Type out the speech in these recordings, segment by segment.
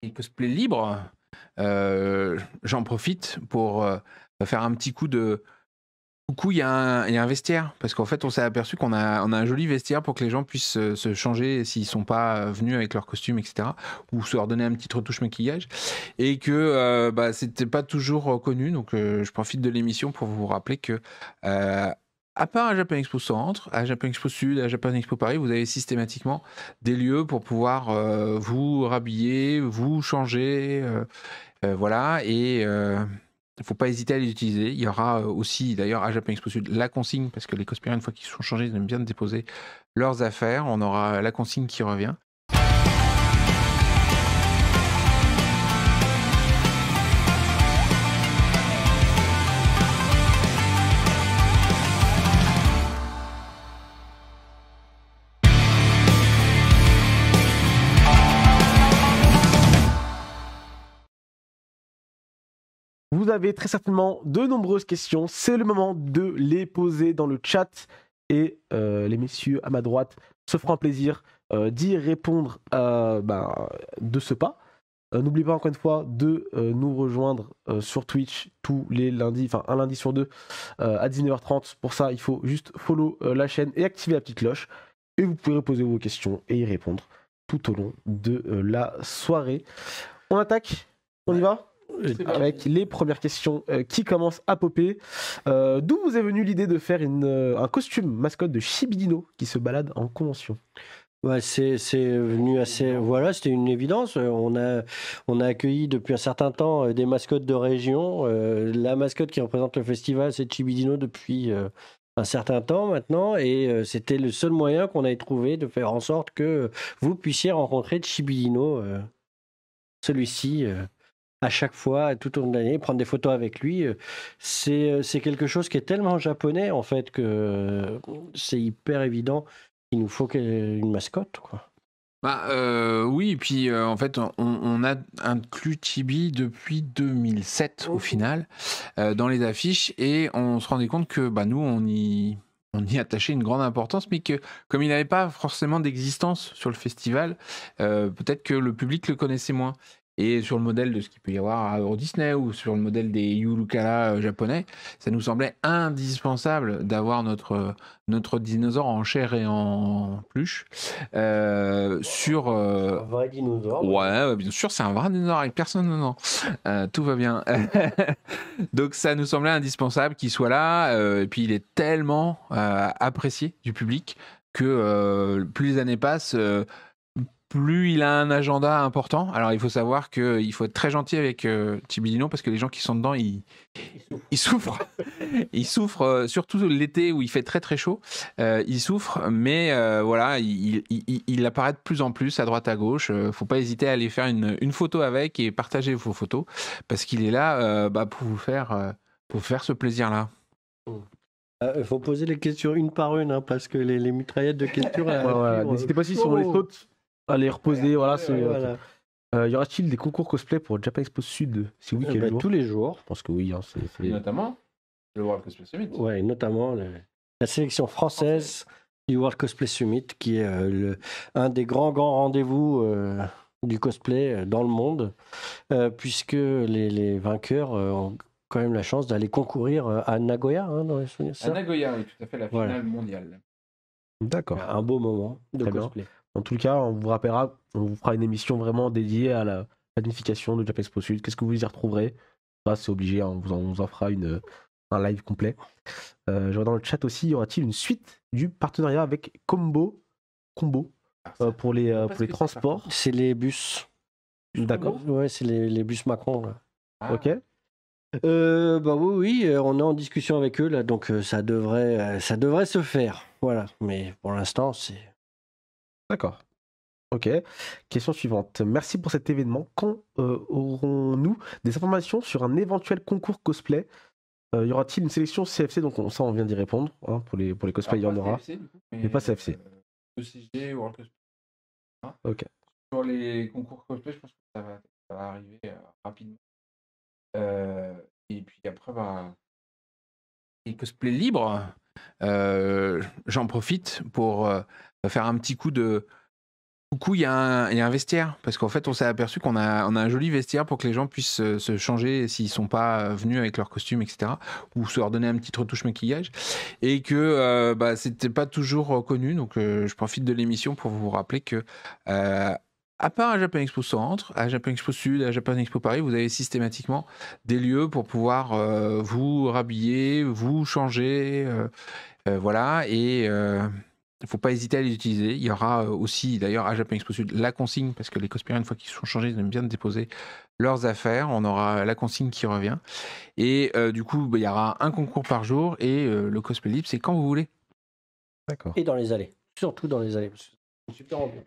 et cosplay libre, j'en profite pour faire un petit coup de coucou. Il y a un vestiaire, parce qu'en fait, on s'est aperçu on a un joli vestiaire pour que les gens puissent se changer s'ils sont pas venus avec leur costume, etc. Ou se leur donner un petit retouche maquillage. Et que c'était pas toujours reconnu. Donc, je profite de l'émission pour vous rappeler que, à part à Japan Expo Centre, à Japan Expo Sud, à Japan Expo Paris, vous avez systématiquement des lieux pour pouvoir vous rhabiller, vous changer. Voilà. Et il ne faut pas hésiter à les utiliser. Il y aura aussi, d'ailleurs, à Japan Expo Sud, la consigne, parce que les cosplayers, une fois qu'ils sont changés, ils aiment bien déposer leurs affaires. On aura la consigne qui revient. Vous avez très certainement de nombreuses questions. C'est le moment de les poser dans le chat. Et les messieurs à ma droite se feront un plaisir d'y répondre de ce pas. N'oubliez pas encore une fois de nous rejoindre sur Twitch tous les lundis, enfin un lundi sur deux à 19h30. Pour ça, il faut juste follow la chaîne et activer la petite cloche. Et vous pouvez poser vos questions et y répondre tout au long de la soirée. On attaque? On y va? Avec les premières questions qui commencent à popper. D'où vous est venue l'idée de faire un costume mascotte de Chibidino qui se balade en convention? Ouais, c'est venu assez. Voilà, c'était une évidence. On a accueilli depuis un certain temps des mascottes de région. La mascotte qui représente le festival, c'est Chibidino depuis un certain temps maintenant. Et c'était le seul moyen qu'on ait trouvé de faire en sorte que vous puissiez rencontrer Chibidino, celui-ci. À chaque fois, tout au long de l'année, prendre des photos avec lui, c'est quelque chose qui est tellement japonais en fait que c'est hyper évident qu'il nous faut une mascotte, quoi. Oui, et puis en fait, on a inclus Chibi depuis 2007 au final dans les affiches, et on se rendait compte que nous, on y attachait une grande importance, mais que comme il n'avait pas forcément d'existence sur le festival, peut-être que le public le connaissait moins. Et sur le modèle de ce qu'il peut y avoir à Euro Disney ou sur le modèle des Yurukara japonais, ça nous semblait indispensable d'avoir notre dinosaure en chair et en peluche. Sur Un vrai dinosaure. ouais, bien sûr, c'est un vrai dinosaure avec personne dedans. Tout va bien. Donc ça nous semblait indispensable qu'il soit là. Et puis il est tellement apprécié du public que plus les années passent, plus il a un agenda important. Alors il faut savoir qu'il faut être très gentil avec Chibidino, parce que les gens qui sont dedans, ils souffrent. Ils souffrent, surtout l'été où il fait très très chaud. Ils souffrent, mais voilà, il apparaît de plus en plus à droite à gauche. Faut pas hésiter à aller faire une photo avec et partager vos photos, parce qu'il est là pour vous faire ce plaisir-là. Il faut poser les questions une par une, hein, parce que les mitraillettes de questions. N'hésitez pas, si on les saute, à les reposer. Voilà, Voilà. Y aura-t-il des concours cosplay pour Japan Expo Sud? Si oui, quel jour? Tous les jours. Je pense que oui. Hein, Et notamment le World Cosplay Summit. Ouais, notamment la sélection française du World Cosplay Summit, qui est un des grands rendez-vous du cosplay dans le monde, puisque les vainqueurs ont quand même la chance d'aller concourir à Nagoya, hein, dans les souvenirs. À Nagoya, oui, tout à fait, la finale mondiale. D'accord. Un beau moment de Très cosplay. bien. En tout cas, on vous rappellera, on vous fera une émission vraiment dédiée à la planification de Japan Expo Sud. Qu'est-ce que vous y retrouverez? Ça, c'est obligé, hein, on vous en fera un live complet. Je vois dans le chat aussi, y aura-t-il une suite du partenariat avec Combo pour les transports? C'est les bus. D'accord. Ouais, c'est les bus Macron, là. Ah. Ok. Oui, on est en discussion avec eux là, donc ça devrait se faire. Voilà, mais pour l'instant, c'est. D'accord. Ok. Question suivante. Merci pour cet événement. Quand aurons-nous des informations sur un éventuel concours cosplay? Y aura-t-il une sélection CFC? Donc ça, on vient d'y répondre. Hein, pour les cosplays, il y en aura. CFC, du coup, mais pas CFC. ECG, World Cosplay. Ok. Sur les concours cosplay, je pense que ça va arriver rapidement. Et puis après, les cosplays libres, j'en profite pour faire un petit coup de coup, il y a un vestiaire, parce qu'en fait, on s'est aperçu qu'on a un joli vestiaire pour que les gens puissent se changer s'ils sont pas venus avec leur costume, etc. Ou se leur donner une petite retouche maquillage. Et que c'était pas toujours connu, donc je profite de l'émission pour vous rappeler que à part à Japan Expo Centre, à Japan Expo Sud, à Japan Expo Paris, vous avez systématiquement des lieux pour pouvoir vous rhabiller, vous changer, voilà, et il ne faut pas hésiter à les utiliser. Il y aura aussi, d'ailleurs, à Japan Expo Sud, la consigne, parce que les cosplayers, une fois qu'ils sont changés, ils aiment bien déposer leurs affaires. On aura la consigne qui revient. Et du coup, il y aura un concours par jour, et le cosplay libre, c'est quand vous voulez. D'accord. Et dans les allées, surtout dans les allées. Parce que c'est super ambiance.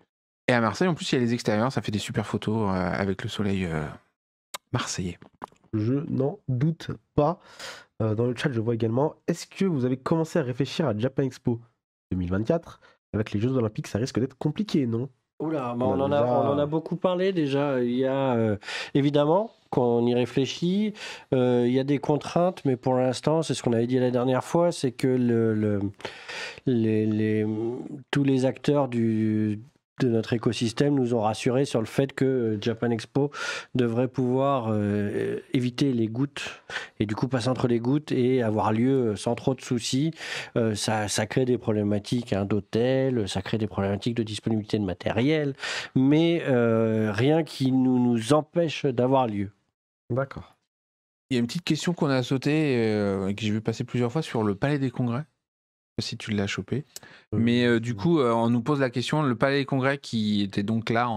Et à Marseille, en plus, il y a les extérieurs, ça fait des super photos avec le soleil marseillais. Je n'en doute pas. Dans le chat, je vois également, est-ce que vous avez commencé à réfléchir à Japan Expo 2024? Avec les Jeux Olympiques, ça risque d'être compliqué, non? Oula, On on en a beaucoup parlé déjà. Il y a évidemment, quand on y réfléchit, il y a des contraintes, mais pour l'instant, c'est ce qu'on avait dit la dernière fois, c'est que tous les acteurs de notre écosystème nous ont rassurés sur le fait que Japan Expo devrait pouvoir éviter les gouttes et du coup passer entre les gouttes et avoir lieu sans trop de soucis. Ça crée des problématiques d'hôtel, ça crée des problématiques de disponibilité de matériel, mais rien qui nous empêche d'avoir lieu. D'accord. Il y a une petite question qu'on a sautée, et que j'ai vu passer plusieurs fois sur le Palais des Congrès. Je sais pas si tu l'as chopé. Mais du coup, on nous pose la question, le Palais des Congrès qui était donc là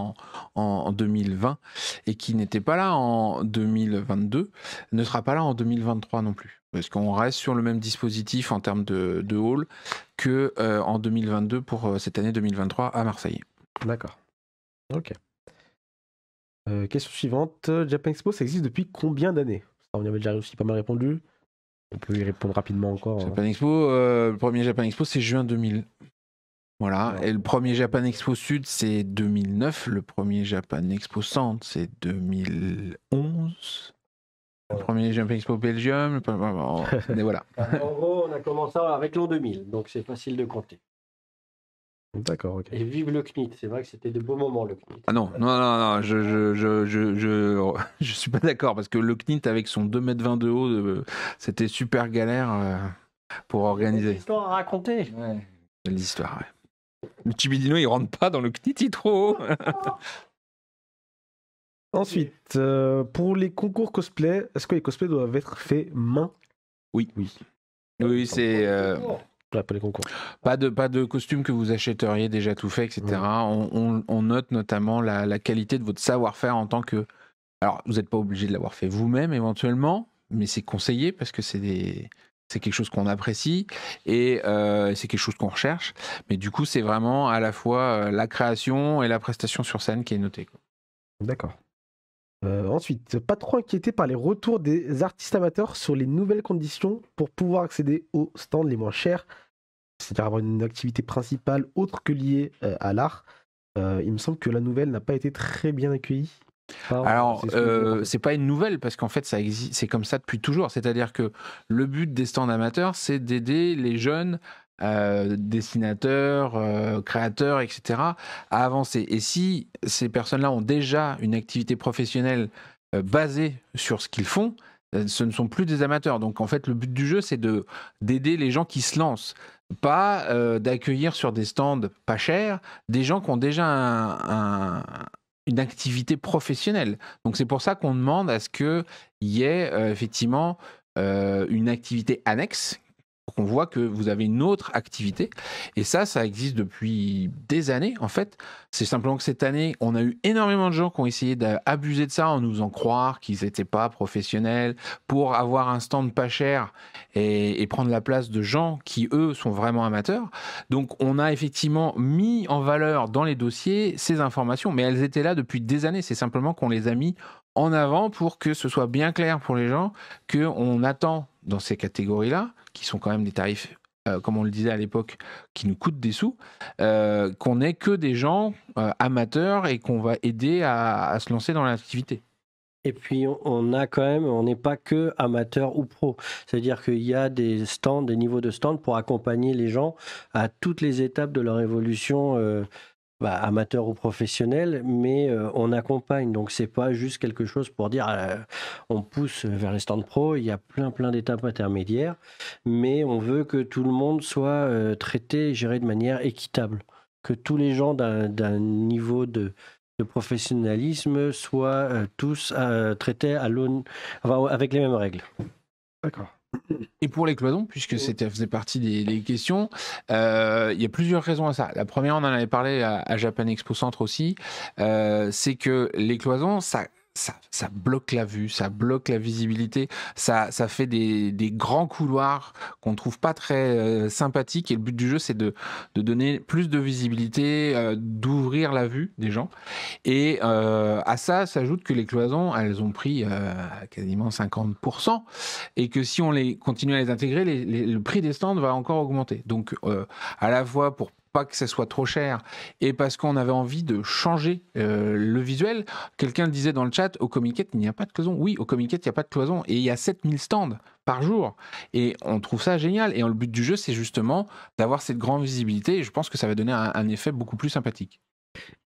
en 2020 et qui n'était pas là en 2022, ne sera pas là en 2023 non plus. Parce qu'on reste sur le même dispositif en termes de hall que en 2022 pour cette année 2023 à Marseille. D'accord. Ok. Question suivante. Japan Expo, ça existe depuis combien d'années? Ça, on y avait déjà aussi pas mal répondu. On peut y répondre rapidement encore. Japan Expo, le premier Japan Expo, c'est juin 2000. Voilà. Alors, Et le premier Japan Expo Sud, c'est 2009. Le premier Japan Expo Centre, c'est 2011. Le premier Japan Expo Belgium. Mais voilà. En gros, on a commencé avec l'an 2000, donc c'est facile de compter. D'accord, ok. Et vive le CNIT, c'est vrai que c'était de beaux moments le CNIT. Ah non, je suis pas d'accord parce que le CNIT avec son 2,20 m de haut, c'était super galère pour organiser. Une histoire à raconter. Ouais. Belle histoire, ouais. Le Chibidino, il rentre pas dans le CNIT, il est trop haut. Ensuite, pour les concours cosplay, est-ce que les cosplays doivent être faits main? Oui. Oui, c'est Pour les concours. pas de costume que vous achèteriez déjà tout fait, etc. Ouais. On note notamment la qualité de votre savoir-faire en tant que... Alors, vous n'êtes pas obligé de l'avoir fait vous-même éventuellement, mais c'est conseillé parce que c'est quelque chose qu'on apprécie et c'est quelque chose qu'on recherche. Mais du coup, c'est vraiment à la fois la création et la prestation sur scène qui est notée, quoi. D'accord. Ensuite, pas trop inquiété par les retours des artistes amateurs sur les nouvelles conditions pour pouvoir accéder aux stands les moins chers, c'est-à-dire avoir une activité principale autre que liée à l'art. Il me semble que la nouvelle n'a pas été très bien accueillie. Alors, c'est pas une nouvelle parce qu'en fait, ça existe, c'est comme ça depuis toujours. C'est-à-dire que le but des stands amateurs, c'est d'aider les jeunes dessinateurs, créateurs, etc., à avancer. Et si ces personnes-là ont déjà une activité professionnelle basée sur ce qu'ils font, ce ne sont plus des amateurs. Donc, en fait, le but du jeu, c'est d'aider les gens qui se lancent. Pas d'accueillir sur des stands pas chers des gens qui ont déjà une activité professionnelle. Donc c'est pour ça qu'on demande à ce qu'il y ait effectivement une activité annexe, pour qu'on voit que vous avez une autre activité. Et ça existe depuis des années, en fait. C'est simplement que cette année, on a eu énormément de gens qui ont essayé d'abuser de ça en nous faisant croire qu'ils n'étaient pas professionnels pour avoir un stand pas cher et prendre la place de gens qui, eux, sont vraiment amateurs. Donc, on a effectivement mis en valeur dans les dossiers ces informations, mais elles étaient là depuis des années. C'est simplement qu'on les a mis en avant pour que ce soit bien clair pour les gens qu'on attend dans ces catégories-là, qui sont quand même des tarifs, comme on le disait à l'époque, qui nous coûtent des sous, qu'on n'ait que des gens amateurs et qu'on va aider à se lancer dans l'activité. Et puis on n'est pas que amateur ou pro. C'est-à-dire qu'il y a des stands, des niveaux de stands pour accompagner les gens à toutes les étapes de leur évolution amateur ou professionnel, mais on accompagne. Donc c'est pas juste quelque chose pour dire on pousse vers les stands pro. Il y a plein d'étapes intermédiaires, mais on veut que tout le monde soit traité et géré de manière équitable, que tous les gens d'un niveau de professionnalisme soient tous traités avec les mêmes règles. D'accord. Et pour les cloisons, puisque c'était faisait partie des questions, il y a plusieurs raisons à ça. La première, on en avait parlé à Japan Expo Centre aussi, c'est que les cloisons, ça bloque la vue, ça bloque la visibilité, ça fait des grands couloirs qu'on trouve pas très sympathiques. Et le but du jeu, c'est de donner plus de visibilité, d'ouvrir la vue des gens. Et à ça s'ajoute que les cloisons, elles ont pris quasiment 50%, et que si on continue à les intégrer, le prix des stands va encore augmenter. Donc à la fois pour pas que ça soit trop cher, et parce qu'on avait envie de changer le visuel. Quelqu'un disait dans le chat, au Comiket, il n'y a pas de cloison. Oui, au Comiket, il n'y a pas de cloison. Et il y a 7000 stands par jour. Et on trouve ça génial. Et le but du jeu, c'est justement d'avoir cette grande visibilité. Et je pense que ça va donner un effet beaucoup plus sympathique.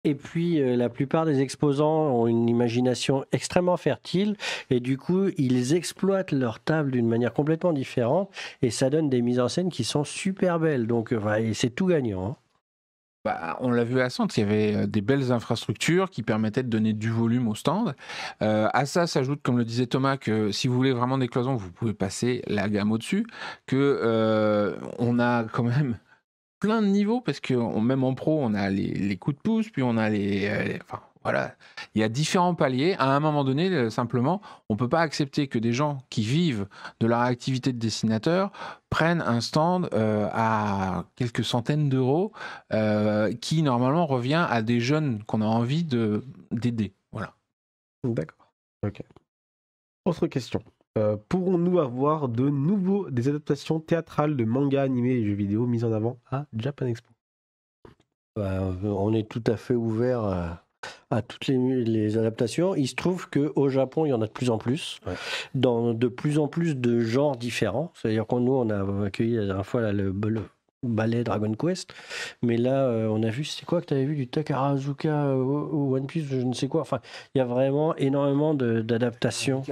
Et puis, la plupart des exposants ont une imagination extrêmement fertile et du coup, ils exploitent leur table d'une manière complètement différente et ça donne des mises en scène qui sont super belles. Donc, et c'est tout gagnant. Bah, on l'a vu à Centre, il y avait des belles infrastructures qui permettaient de donner du volume au stand. À ça s'ajoute, comme le disait Thomas, que si vous voulez vraiment des cloisons, vous pouvez passer la gamme au-dessus, que on a quand même plein de niveaux, parce que même en pro, on a les coups de pouce, puis on a enfin, voilà, il y a différents paliers. À un moment donné, simplement, on ne peut pas accepter que des gens qui vivent de leur activité de dessinateur prennent un stand à quelques centaines d'euros, qui normalement revient à des jeunes qu'on a envie d'aider. Voilà. D'accord. Ok. Autre question. Pourrons-nous avoir des adaptations théâtrales de mangas, animés et jeux vidéo mises en avant à Japan Expo? On est tout à fait ouvert à toutes les adaptations. Il se trouve qu'au Japon, il y en a de plus en plus, dans de plus en plus de genres différents. C'est-à-dire que nous, on a accueilli la dernière fois le ballet Dragon Quest, mais là, on a vu, c'est quoi que tu avais vu, du Takarazuka ou One Piece, je ne sais quoi. Enfin, il y a vraiment énormément d'adaptations.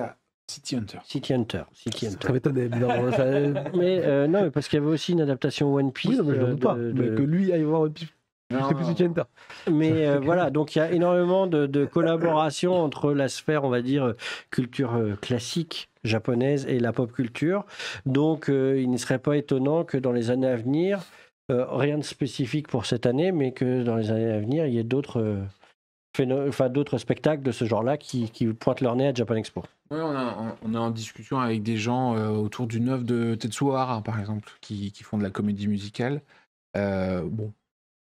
City Hunter. Ça m'étonnait, mais non, mais parce qu'il y avait aussi une adaptation One Piece. Oui, non, mais je ne doute pas. Mais que lui aille voir One Piece. C'est plus City Hunter. Mais voilà, donc il y a énormément de collaboration entre la sphère, on va dire, culture classique japonaise et la pop culture. Donc il ne serait pas étonnant que dans les années à venir, rien de spécifique pour cette année, mais que dans les années à venir, il y ait d'autres spectacles de ce genre-là qui pointent leur nez à Japan Expo. Oui, on est en discussion avec des gens autour d'une œuvre de Tetsuo Hara, par exemple, qui font de la comédie musicale. Bon,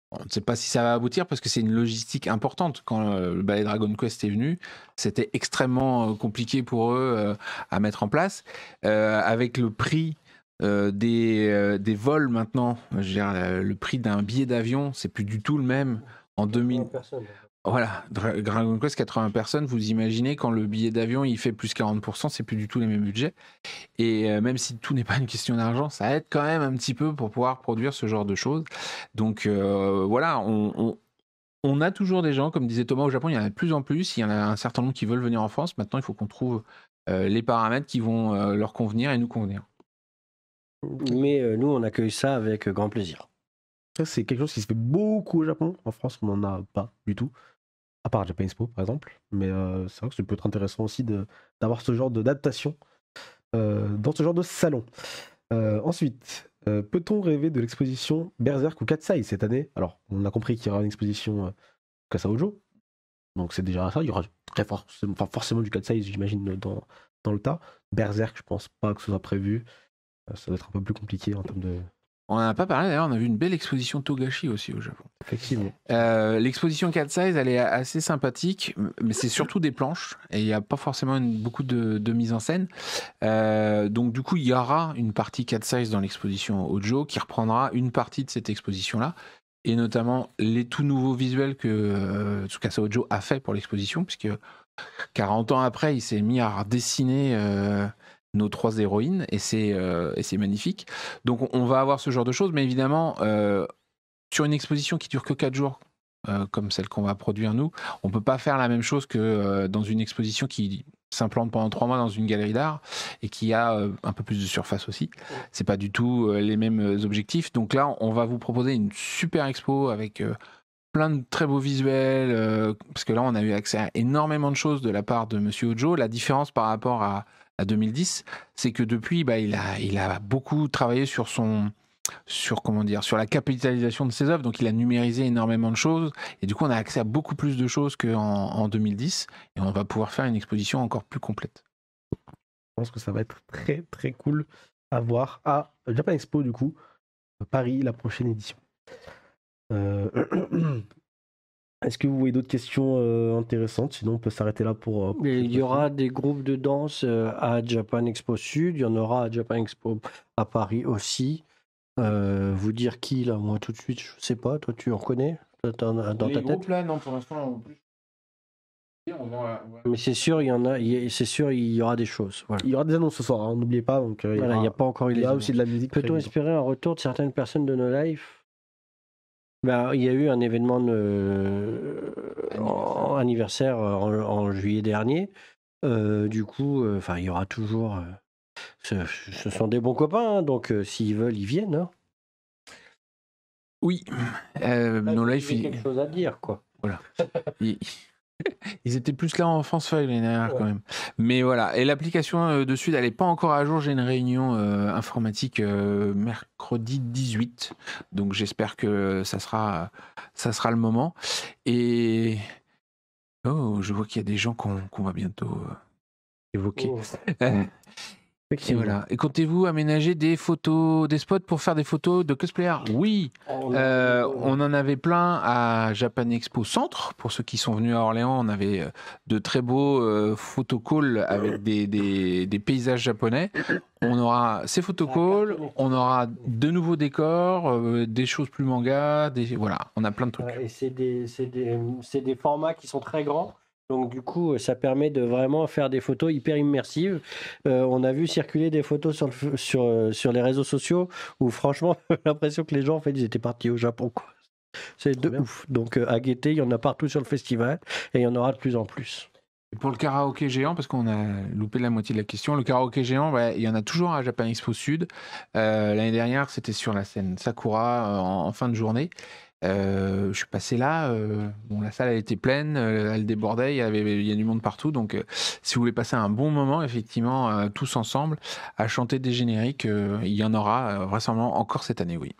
on ne sait pas si ça va aboutir parce que c'est une logistique importante. Quand le ballet Dragon Quest est venu, c'était extrêmement compliqué pour eux à mettre en place. Avec le prix des vols maintenant, je veux dire, le prix d'un billet d'avion, c'est plus du tout le même. En 2000. Voilà, Dragon Quest, 80 personnes, vous imaginez quand le billet d'avion il fait plus 40%, c'est plus du tout les mêmes budgets. Et même si tout n'est pas une question d'argent, ça aide quand même un petit peu pour pouvoir produire ce genre de choses. Donc voilà, on a toujours des gens, comme disait Thomas, au Japon, il y en a de plus en plus, il y en a un certain nombre qui veulent venir en France. Maintenant, il faut qu'on trouve les paramètres qui vont leur convenir et nous convenir. Mais nous, on accueille ça avec grand plaisir. C'est quelque chose qui se fait beaucoup au Japon. En France, on n'en a pas du tout. À part Japan Expo, par exemple. Mais c'est vrai que ça peut être intéressant aussi d'avoir ce genre d'adaptation dans ce genre de salon. Ensuite, peut-on rêver de l'exposition Berserk ou Katsai cette année? Alors, on a compris qu'il y aura une exposition Kasa Ojo. Donc c'est déjà ça. Il y aura forcément du Katsai, j'imagine, dans le tas. Berserk, je pense pas que ce soit prévu. Ça doit être un peu plus compliqué en termes de... On n'en a pas parlé, d'ailleurs, on a vu une belle exposition Togashi aussi au Japon. Effectivement. L'exposition Katsai, elle est assez sympathique, mais c'est surtout des planches, et il n'y a pas forcément beaucoup de mise en scène. Donc du coup, il y aura une partie Katsai dans l'exposition Ojo, qui reprendra une partie de cette exposition-là, et notamment les tout nouveaux visuels que Tsukasa Ojo a fait pour l'exposition, puisque 40 ans après, il s'est mis à dessiner... nos 3 héroïnes, et c'est magnifique. Donc on va avoir ce genre de choses, mais évidemment, sur une exposition qui dure que 4 jours, comme celle qu'on va produire nous. On peut pas faire la même chose que dans une exposition qui s'implante pendant 3 mois dans une galerie d'art et qui a un peu plus de surface aussi. C'est pas du tout les mêmes objectifs. Donc là, on va vous proposer une super expo avec plein de très beaux visuels, parce que là, on a eu accès à énormément de choses de la part de Monsieur Ojo. La différence par rapport à 2010, c'est que depuis, il a beaucoup travaillé sur la capitalisation de ses œuvres. Donc, il a numérisé énormément de choses. Et du coup, on a accès à beaucoup plus de choses qu'en 2010. Et on va pouvoir faire une exposition encore plus complète. Je pense que ça va être très, très cool à voir à Japan Expo, du coup, Paris, la prochaine édition. Est-ce que vous voyez d'autres questions intéressantes? Sinon, on peut s'arrêter là pour il y aura des groupes de danse à Japan Expo Sud. Il y en aura à Japan Expo à Paris aussi. Vous dire qui, là, moi tout de suite, je sais pas. Toi, tu en connais dans ta tête? Là, non, pour l'instant, Mais c'est sûr, il y en a. C'est sûr, il y aura des choses. Voilà. Il y aura des annonces ce soir, hein, n'oubliez pas. Donc, Il n'y a pas encore eu il y les a annonces. aussi de la musique. Peut-on espérer un retour de certaines personnes de nos lives? Il y a eu un événement anniversaire en juillet dernier. Du coup, il y aura toujours. Ce sont des bons copains, hein, donc s'ils veulent, ils viennent. Hein. Oui, nos lives, quelque chose à dire, quoi. Voilà. Ils étaient plus là en France Feuille l'année dernière quand même. Mais voilà, et l'application de Sud, elle n'est pas encore à jour. J'ai une réunion informatique mercredi 18, donc j'espère que ça sera le moment. Et je vois qu'il y a des gens qu'on va bientôt évoquer. Et voilà. Et comptez-vous aménager des spots pour faire des photos de cosplayers? Oui, on en avait plein à Japan Expo Centre. Pour ceux qui sont venus à Orléans, on avait de très beaux photocalls avec des paysages japonais. On aura ces photocalls, on aura de nouveaux décors, des choses plus manga, voilà, on a plein de trucs. Et c'est des formats qui sont très grands. Donc du coup, ça permet de vraiment faire des photos hyper immersives. On a vu circuler des photos sur les réseaux sociaux où franchement, j'ai l'impression que les gens, en fait, ils étaient partis au Japon, quoi. C'est de ouf. Donc à guetter, il y en a partout sur le festival et il y en aura de plus en plus. Et pour le karaoké géant, parce qu'on a loupé la moitié de la question, le karaoké géant, il y en a toujours à Japan Expo Sud. L'année dernière, c'était sur la scène Sakura en fin de journée. Je suis passé là, la salle elle était pleine, elle débordait, il y a du monde partout, donc si vous voulez passer un bon moment, effectivement, tous ensemble, à chanter des génériques, il y en aura vraisemblablement encore cette année, oui.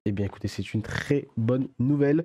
Eh bien écoutez, c'est une très bonne nouvelle.